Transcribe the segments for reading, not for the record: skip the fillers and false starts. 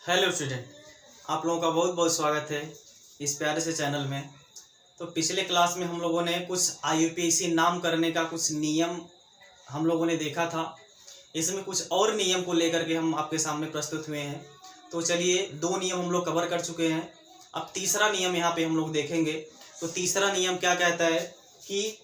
Hello student, आप लोगों का बहुत बहुत स्वागत है इस प्यारे से चैनल में। तो पिछले क्लास में हम लोगों ने कुछ IUPAC नाम करने का कुछ नियम हम लोगों ने देखा था। इसमें कुछ और नियम को लेकर के हम आपके सामने प्रस्तुत हुए हैं। तो चलिए, 2 नियम हम लोग कवर कर चुके हैं। अब तीसरा नियम यहाँ पे हम लोग देखेंगे। तो तीसरा नियम क्या कहता है कि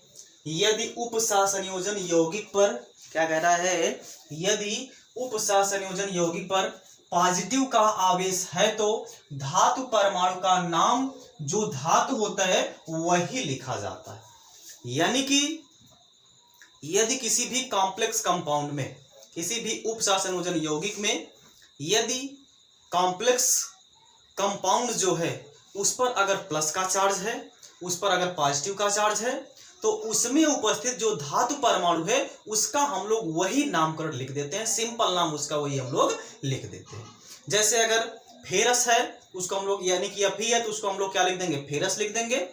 यदि उपसंयोजन यौगिक पर क्या कह रहा है, यदि उपसंयोजन यौगिक पर पॉजिटिव का आवेश है तो धातु परमाणु का नाम जो धातु होता है वही लिखा जाता है। यानी कि यदि किसी भी कॉम्प्लेक्स कंपाउंड में, किसी भी उपसंयोजन यौगिक में यदि कॉम्प्लेक्स कंपाउंड जो है उस पर अगर प्लस का चार्ज है, उस पर अगर पॉजिटिव का चार्ज है, तो उसमें उपस्थित जो धातु परमाणु है उसका हम लोग वही नामकरण लिख देते हैं। सिंपल नाम उसका वही हम लोग लिख देते हैं। जैसे अगर फेरस है उसको हम लोग, यानी कि Fe है तो उसको हम लोग क्या लिख देंगे, फेरस लिख देंगे।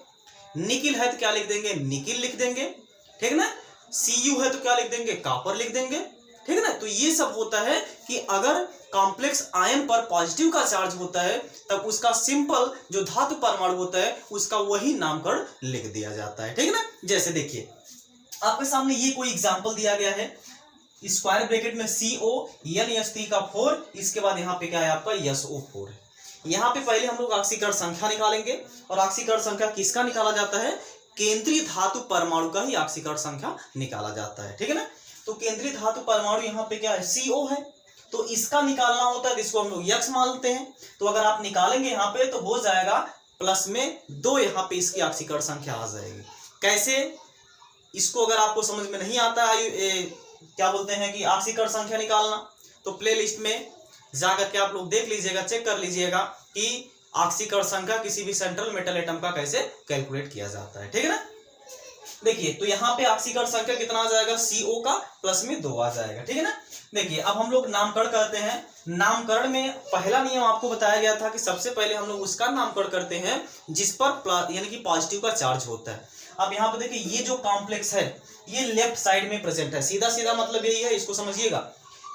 निकिल है तो क्या लिख देंगे, निकिल लिख देंगे, ठीक ना। Cu है तो क्या लिख देंगे, कापर लिख देंगे, ठीक है ना। तो ये सब होता है कि अगर कॉम्प्लेक्स आयन पर पॉजिटिव का चार्ज होता है तब उसका सिंपल जो धातु परमाणु होता है उसका वही नामकरण लिख दिया जाता है, ठीक है ना। जैसे देखिए आपके सामने ये कोई एग्जांपल दिया गया है, स्क्वायर ब्रैकेट में CONH3 का 4, इसके बाद यहाँ पे क्या है आपका SO4 है। यहाँ पे पहले हम लोग ऑक्सीकरण संख्या निकालेंगे और ऑक्सीकरण संख्या किसका निकाला जाता है, केंद्रीय धातु परमाणु का ही ऑक्सीकरण संख्या निकाला जाता है, ठीक है ना। तो केंद्रीय धातु परमाणु यहाँ पे क्या है, CO है, तो इसका निकालना होता है, इसको हम लोग X मानते हैं। तो अगर आप निकालेंगे यहाँ पे तो हो जाएगा प्लस में 2, यहाँ पे इसकी ऑक्सीकरण संख्या आ जाएगी। कैसे, इसको अगर आपको समझ में नहीं आता है क्या बोलते हैं कि ऑक्सीकरण संख्या निकालना, तो प्ले लिस्ट में जाकर के आप लोग देख लीजिएगा, चेक कर लीजिएगा कि ऑक्सीकरण संख्या किसी भी सेंट्रल मेटल एटम का कैसे कैलकुलेट किया जाता है, ठीक है ना। देखिए तो यहाँ पे ऑक्सीकरण संख्या कितना आ जाएगा, CO का प्लस में 2 आ जाएगा, ठीक है ना। देखिए अब हम लोग नामकरण करते हैं। नामकरण में पहला नियम आपको बताया गया था कि सबसे पहले हम लोग उसका नामकरण करते हैं जिस पर यानी कि पॉजिटिव का चार्ज होता है। अब यहाँ पे देखिए ये जो कॉम्प्लेक्स है ये लेफ्ट साइड में प्रेजेंट है। सीधा सीधा मतलब यही है, इसको समझिएगा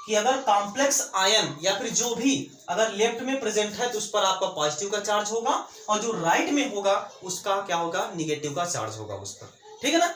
कि अगर कॉम्प्लेक्स आयन या फिर जो भी अगर लेफ्ट में प्रेजेंट है तो उस पर आपका पॉजिटिव का चार्ज होगा और जो राइट में होगा उसका क्या होगा, निगेटिव का चार्ज होगा उस पर, ठीक है ना।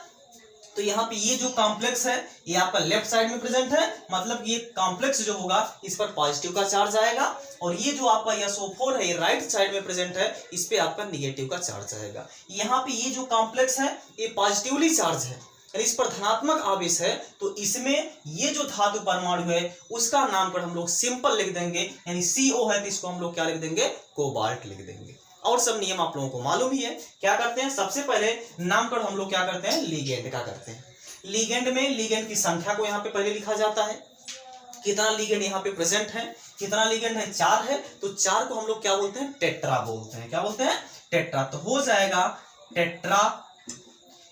तो यहाँ पे ये जो कॉम्प्लेक्स है ये आपका लेफ्ट साइड में प्रेजेंट है, मतलब ये कॉम्प्लेक्स जो होगा इस पर पॉजिटिव का चार्ज आएगा, और ये जो आपका SO4 है ये राइट साइड में प्रेजेंट है, इस पे आपका निगेटिव का चार्ज आएगा। यहाँ पे ये जो कॉम्प्लेक्स है ये पॉजिटिवली चार्ज है, इस पर धनात्मक आवेश है, तो इसमें ये जो धातु परमाणु है उसका नामकरण हम लोग सिंपल लिख देंगे, यानी CO है तो इसको हम लोग क्या लिख देंगे, कोबाल्ट लिख देंगे। और सब नियम आप लोगों को मालूम ही है। क्या करते हैं, सबसे पहले नामकरण हम लोग क्या करते हैं, लिगेंड का करते हैं। लिगेंड में लिगेंड की संख्या को यहाँ पे पहले लिखा जाता है, कितना लिगेंड यहाँ पे प्रेजेंट है, कितना लिगेंड है, 4 है, तो 4 को हम लोग क्या बोलते हैं, टेट्रा बोलते हैं। क्या बोलते हैं, टेट्रा। तो हो जाएगा टेट्रा।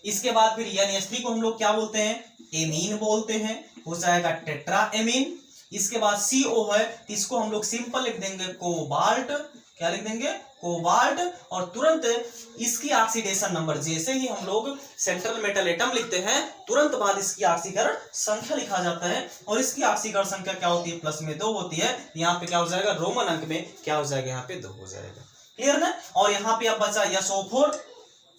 इसके बाद फिर NH3 को हम लोग क्या बोलते हैं, एमीन बोलते हैं, हो जाएगा टेट्रा एमीन। इसके बाद CO है, इसको हम लोग सिंपल लिख देंगे कोबाल्ट। क्या लिख देंगे, कोबाल्ट। और तुरंत इसकी ऑक्सीडेशन नंबर, जैसे ही हम लोग सेंट्रल मेटल एटम लिखते हैं तुरंत बाद इसकी ऑक्सीकरण संख्या लिखा जाता है, और इसकी ऑक्सीकरण संख्या क्या होती है, प्लस में 2 होती है। यहाँ पे क्या हो जाएगा, रोमन अंक में क्या हो जाएगा, यहाँ पे 2 हो जाएगा, क्लियर ना। और यहाँ पे अब बचा SO4।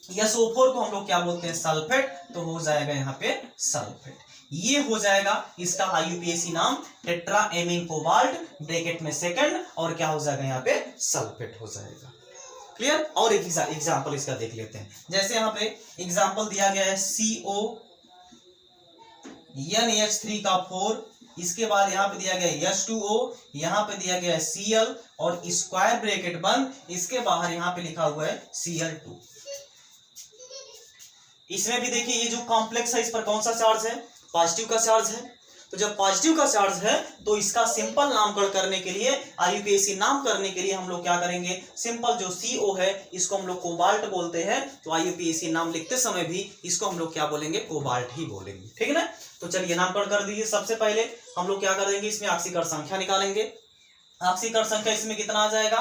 SO4 को हम लोग क्या बोलते हैं, सल्फेट, तो हो जाएगा यहाँ पे सल्फेट। ये हो जाएगा इसका IUPAC नाम, टेट्रा एमीन कोबाल्ट ब्रैकेट में सेकंड, और क्या हो जाएगा यहाँ पे सल्फेट हो जाएगा, क्लियर। और एक एग्जांपल इसका देख लेते हैं। जैसे यहाँ पे एग्जांपल दिया गया है CONH3 का 4, इसके बाद यहाँ पे दिया गया है H2O, यहाँ पे दिया गया है Cl, और स्क्वायर ब्रैकेट बंद, इसके बाहर यहाँ पे लिखा हुआ है Cl2। इसमें भी देखिए ये जो कॉम्प्लेक्स है इस पर कौन सा चार्ज है, पॉजिटिव का चार्ज है। तो जब पॉजिटिव का चार्ज है तो इसका सिंपल नामकरण करने के लिए, IUPAC नाम करने के लिए हम लोग क्या करेंगे, सिंपल जो CO है इसको हम लोग कोबाल्ट बोलते हैं, तो IUPAC नाम लिखते समय भी इसको हम लोग क्या बोलेंगे, कोबाल्ट ही बोलेंगे, ठीक है ना। तो चलिए नामकरण कर दीजिए। सबसे पहले हम लोग क्या करेंगे, इसमें ऑक्सीकरण संख्या निकालेंगे। ऑक्सीकरण संख्या इसमें कितना आ जाएगा,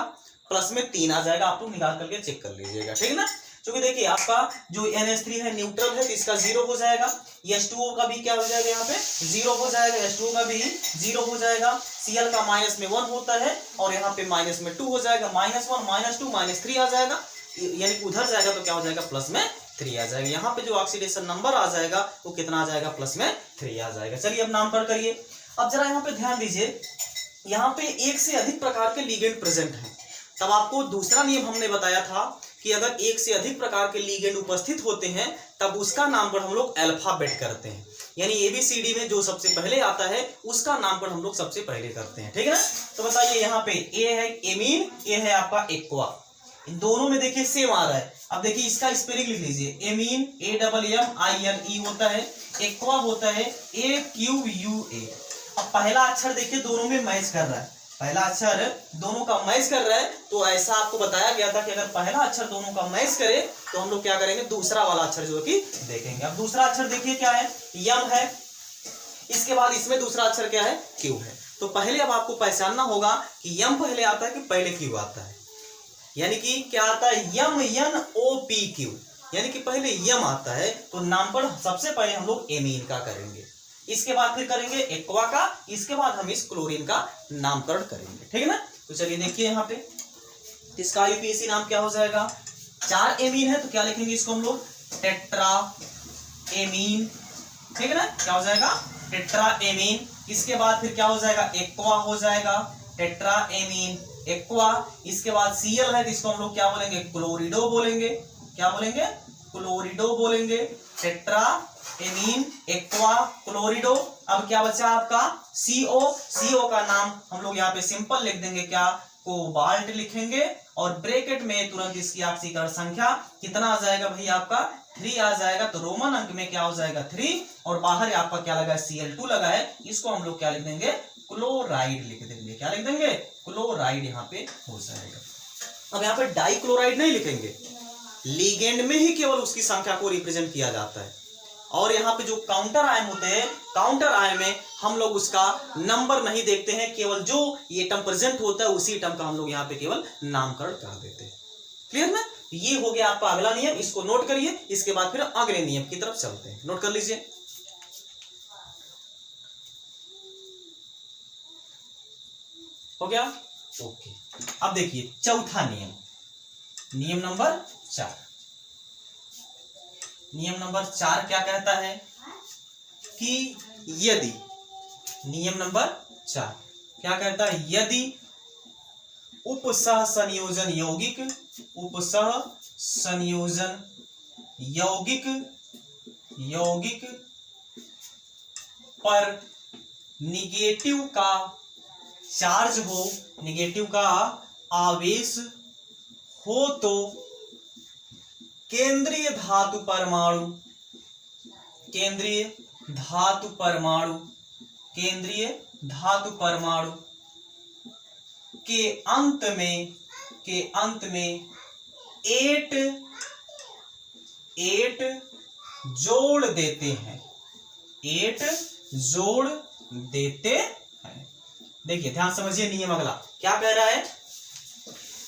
प्लस में 3 आ जाएगा, आप लोग निकाल करके चेक कर लीजिएगा, ठीक है ना। क्योंकि देखिए आपका जो NH3 है न्यूट्रल है तो इसका 0 हो जाएगा, H2O का भी क्या हो जाएगा यहाँ पे 0 हो जाएगा, H2O का भी 0 हो जाएगा, Cl का माइनस में 1 होता है और यहाँ पे माइनस में 2 हो जाएगा, -1 -2 -3 आ जाएगा, यानी कि उधर जाएगा तो क्या हो जाएगा प्लस में 3 आ जाएगा। यहाँ पे जो ऑक्सीडेशन नंबर आ जाएगा वो कितना आ जाएगा प्लस में 3 आ जाएगा। चलिए अब नामकरण करिए। अब जरा यहाँ पे ध्यान दीजिए, यहाँ पे एक से अधिक प्रकार के लिगेंड प्रेजेंट हैं। तब आपको दूसरा नियम हमने बताया था कि अगर एक से अधिक प्रकार के लिगेंड उपस्थित होते हैं तब उसका नामकरण हम लोग अल्फाबेट करते हैं, यानी ABCD में जो सबसे पहले आता है उसका नामकरण हम लोग सबसे पहले करते हैं, ठीक है ना। तो बताइए यहाँ पे ए है एमीन, ए है आपका एक्वा, इन दोनों में देखिए सेम आ रहा है। अब देखिए इसका स्पेलिंग लिख लीजिए, एमीन AMMINE होता है, एक्वा होता है AQUA। अब पहला अक्षर देखिए दोनों में मैच कर रहा है, पहला अक्षर दोनों का मैच कर रहा है, तो ऐसा आपको बताया गया था कि अगर पहला अक्षर दोनों का मैच करे तो हम लोग क्या करेंगे, दूसरा वाला अक्षर जो कि देखेंगे। अब दूसरा अक्षर देखिए क्या है, यम है, इसके बाद इसमें दूसरा अक्षर क्या है, क्यू है। तो पहले अब आपको पहचानना होगा कि यम पहले आता है कि पहले क्यू आता है, यानी कि क्या आता है YMNOPQ, यानी कि पहले यम आता है तो नामकरण सबसे पहले हम लोग एमीन का करेंगे, इसके बाद फिर करेंगे एक्वा का, इसके बाद हम इस क्लोरीन का नामकरण करेंगे, ठीक है ना। तो चलिए देखिए यहाँ पे इसका IUPAC नाम क्या हो जाएगा, 4 एमीन है तो क्या लिखेंगे इसको हम लोग टेट्रा एमीन, ठीक है ना, क्या हो जाएगा टेट्रा एमीन। इसके बाद फिर क्या हो जाएगा, एक्वा हो जाएगा, टेट्रा एमीन एक्वा। इसके बाद Cl है तो इसको हम लोग क्या बोलेंगे, क्लोरिडो बोलेंगे, क्या बोलेंगे, क्लोरिडो बोलेंगे, टेट्रा एमीन एक्वा क्लोरिडो। अब क्या बचा आपका CO, CO का नाम हम लोग यहाँ पे सिंपल लिख देंगे, क्या कोबाल्ट लिखेंगे और ब्रैकेट में तुरंत इसकी ऑक्सीकरण संख्या कितना आ जाएगा भाई आपका 3 आ जाएगा, तो रोमन अंक में क्या हो जाएगा 3 और बाहर आपका क्या लगा है Cl2 लगा है, इसको हम लोग क्या लिख देंगे क्लोराइड लिख देंगे, क्या लिख देंगे क्लोराइड यहाँ पे हो जाएगा। अब यहाँ पे डाइक्लोराइड नहीं लिखेंगे, लिगेंड में ही केवल उसकी संख्या को रिप्रेजेंट किया जाता है, और यहाँ पे जो काउंटर आयन होते हैं, काउंटर आयन में हम लोग उसका नंबर नहीं देखते हैं, केवल जो ये टर्म प्रेजेंट होता है उसी टर्म का हम लोग यहाँ पे केवल नामकरण कर देते हैं। क्लियर ना। ये हो गया आपका अगला नियम, इसको नोट करिए, इसके बाद फिर अगले नियम की तरफ चलते हैं, नोट कर लीजिए। हो गया, ओके। अब देखिए चौथा नियम, नियम नंबर 4। नियम नंबर 4 क्या कहता है कि यदि, नियम नंबर 4 क्या कहता है, यदि उपसह संयोजन यौगिक, उपसह संयोजन यौगिक, यौगिक पर निगेटिव का चार्ज हो, निगेटिव का आवेश हो तो केंद्रीय धातु परमाणु, केंद्रीय धातु परमाणु, केंद्रीय धातु परमाणु के अंत में, के अंत में 8 जोड़ देते हैं, 8 जोड़ देते हैं। देखिए ध्यान समझिए, नियम अगला क्या कह रहा है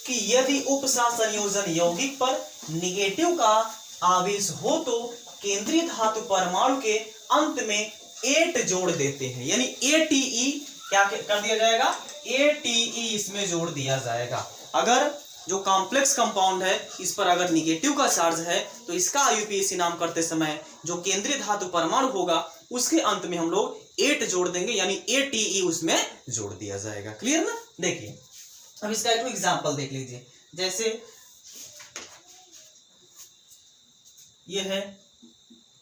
कि यदि उपसह संयोजन यौगिक पर निगेटिव का आवेश हो तो केंद्रीय धातु परमाणु के अंत में 8 जोड़ देते हैं, यानी ATE क्या कर दिया जाएगा, ATE इसमें जोड़ दिया जाएगा। अगर जो कॉम्प्लेक्स कंपाउंड है इस पर अगर निगेटिव का चार्ज है तो इसका IUPAC नाम करते समय जो केंद्रीय धातु परमाणु होगा उसके अंत में हम लोग 8 जोड़ देंगे, यानी ATE उसमें जोड़ दिया जाएगा। क्लियर ना। देखिए अब इसका एक एग्जांपल देख लीजिए, जैसे ये है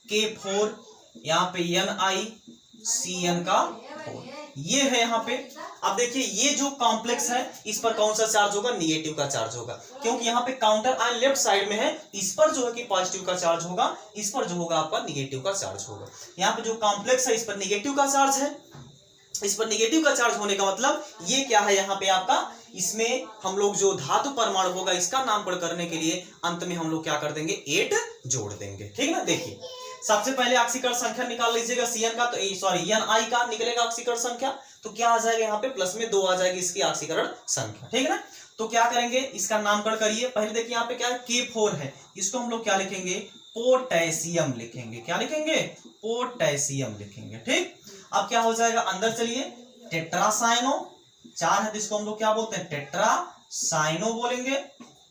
K4, यहाँ पे NiCN का 4, ये है यहाँ पे। अब देखिए ये जो कॉम्प्लेक्स है इस पर कौन सा चार्ज होगा, निगेटिव का चार्ज होगा, क्योंकि यहाँ पे काउंटर आयन लेफ्ट साइड में है, इस पर जो है कि पॉजिटिव का चार्ज होगा, इस पर जो होगा आपका निगेटिव का चार्ज होगा। यहाँ पे जो कॉम्प्लेक्स है इस पर निगेटिव का चार्ज है, इस पर निगेटिव का चार्ज होने का मतलब ये क्या है, यहाँ पे आपका इसमें हम लोग जो धातु परमाणु होगा इसका नामकरण करने के लिए अंत में हम लोग क्या कर देंगे, 8 जोड़ देंगे। ठीक है ना। देखिए सबसे पहले ऑक्सीकरण संख्या निकाल लीजिएगा Cn का, तो सॉरी Ni का निकलेगा ऑक्सीकरण संख्या, तो क्या आ जाएगा यहाँ पे प्लस में 2 आ जाएगी इसकी ऑक्सीकरण संख्या, ठीक है ना। तो क्या करेंगे, इसका नामकरण करिए। पहले देखिए यहाँ पे क्या है, K4 है, इसको हम लोग क्या लिखेंगे, पोटेशियम लिखेंगे। क्या लिखेंगे, पोटेशियम लिखेंगे, ठीक। अब क्या हो जाएगा, अंदर चलिए, टेट्रासाइनो 4 है, जिसको हम लोग क्या बोलते हैं, टेट्रासाइनो बोलेंगे,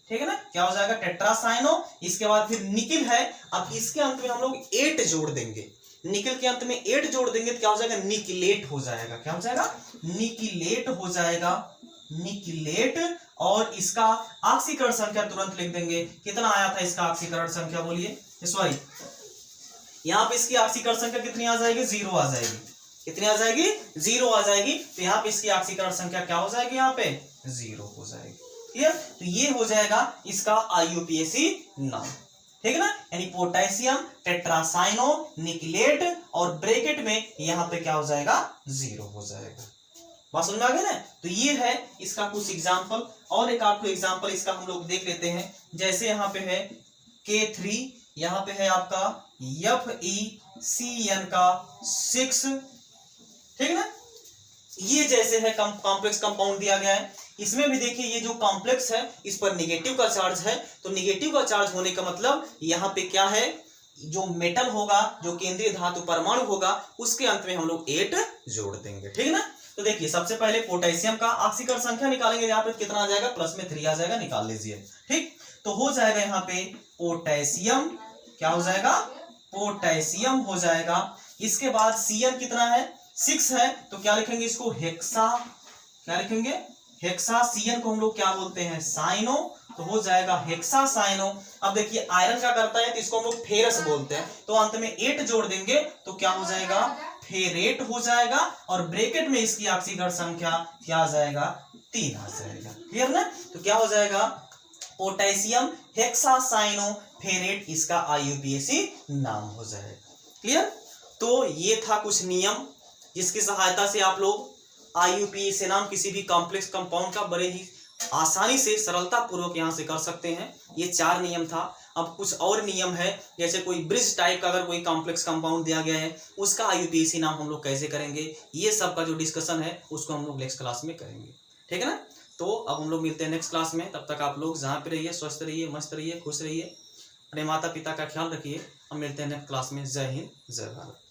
ठीक है ना। क्या हो जाएगा, टेट्रासाइनो। इसके बाद फिर निकिल है, अब इसके अंत में हम लोग 8 जोड़ देंगे, निकिल के अंत में 8 जोड़ देंगे तो क्या हो जाएगा, निकिलेट हो जाएगा। क्या हो जाएगा, निकिलेट हो जाएगा, निकिलेट। और इसका ऑक्सीकरण संख्या तुरंत लिख देंगे, कितना आया था इसका ऑक्सीकरण संख्या, बोलिए, सॉरी यहाँ पे इसकी ऑक्सीकरण संख्या कितनी आ जाएगी, 0 आ जाएगी। कितनी आ जाएगी, 0 आ जाएगी। तो यहाँ पे इसकी ऑक्सीकरण संख्या क्या हो जाएगी, यहाँ पे 0 हो जाएगी, क्लियर। तो ये हो जाएगा इसका IUPAC नाम, ठीक है ना, यानी पोटेशियम टेट्रासाइनो निकलेट, और ब्रैकेट में यहाँ पे क्या हो जाएगा, 0 हो जाएगा। बात समझ में आ गया ना। तो ये है इसका कुछ एग्जाम्पल, और एक आपको एग्जाम्पल इसका हम लोग देख लेते हैं। जैसे यहाँ पे है K3, यहाँ पे है आपका FeCN का 6, ठीक है ना। ये जैसे है कॉम्प्लेक्स कंपाउंड दिया गया है, इसमें भी देखिए ये जो कॉम्प्लेक्स है इस पर निगेटिव का चार्ज है, तो निगेटिव का चार्ज होने का मतलब यहाँ पे क्या है, जो मेटल होगा, जो केंद्रीय धातु परमाणु होगा, उसके अंत में हम लोग 8 जोड़ देंगे, ठीक है ना। तो देखिए सबसे पहले पोटेशियम का ऑक्सीकरण संख्या निकालेंगे, यहाँ पे कितना आ जाएगा, प्लस में 3 आ जाएगा, निकाल लीजिए, ठीक। तो हो जाएगा यहाँ पे पोटेशियम, क्या हो जाएगा, पोटेशियम हो जाएगा। इसके बाद Cn कितना है, 6 है, तो क्या लिखेंगे इसको, हेक्सा। क्या लिखेंगे, हेक्सा। Cn को हम लोग क्या बोलते हैं, साइनो, तो हो जाएगा हेक्सा साइनो। अब देखिए आयरन क्या करता है, तो इसको हम लोग फेरस बोलते हैं, तो अंत में 8 जोड़ देंगे तो क्या हो जाएगा, फेरेट हो जाएगा, और ब्रैकेट में इसकी ऑक्सीकरण संख्या क्या आ जाएगा, 3 आ जाएगा, क्लियर ना। तो क्या हो जाएगा, पोटेशियम हेक्सासाइनो फेरेट, इसका IUPAC नाम हो जाएगा, क्लियर। तो ये था कुछ नियम जिसकी सहायता से आप लोग IUPAC नाम किसी भी कॉम्प्लेक्स कंपाउंड का बड़े ही आसानी से सरलता पूर्वक यहाँ से कर सकते हैं। ये 4 नियम था। अब कुछ और नियम है, जैसे कोई ब्रिज टाइप का अगर कोई कॉम्प्लेक्स कंपाउंड दिया गया है, उसका IUPAC नाम हम लोग कैसे करेंगे, ये सब का जो डिस्कशन है उसको हम लोग नेक्स्ट क्लास में करेंगे, ठीक है ना। तो अब हम लोग मिलते हैं नेक्स्ट क्लास में, तब तक आप लोग जहाँ पे रहिए, स्वस्थ रहिए, मस्त रहिए, खुश रहिए, अपने माता पिता का ख्याल रखिए। हम मिलते हैं नेक्स्ट क्लास में। जय हिंद, जय भारत।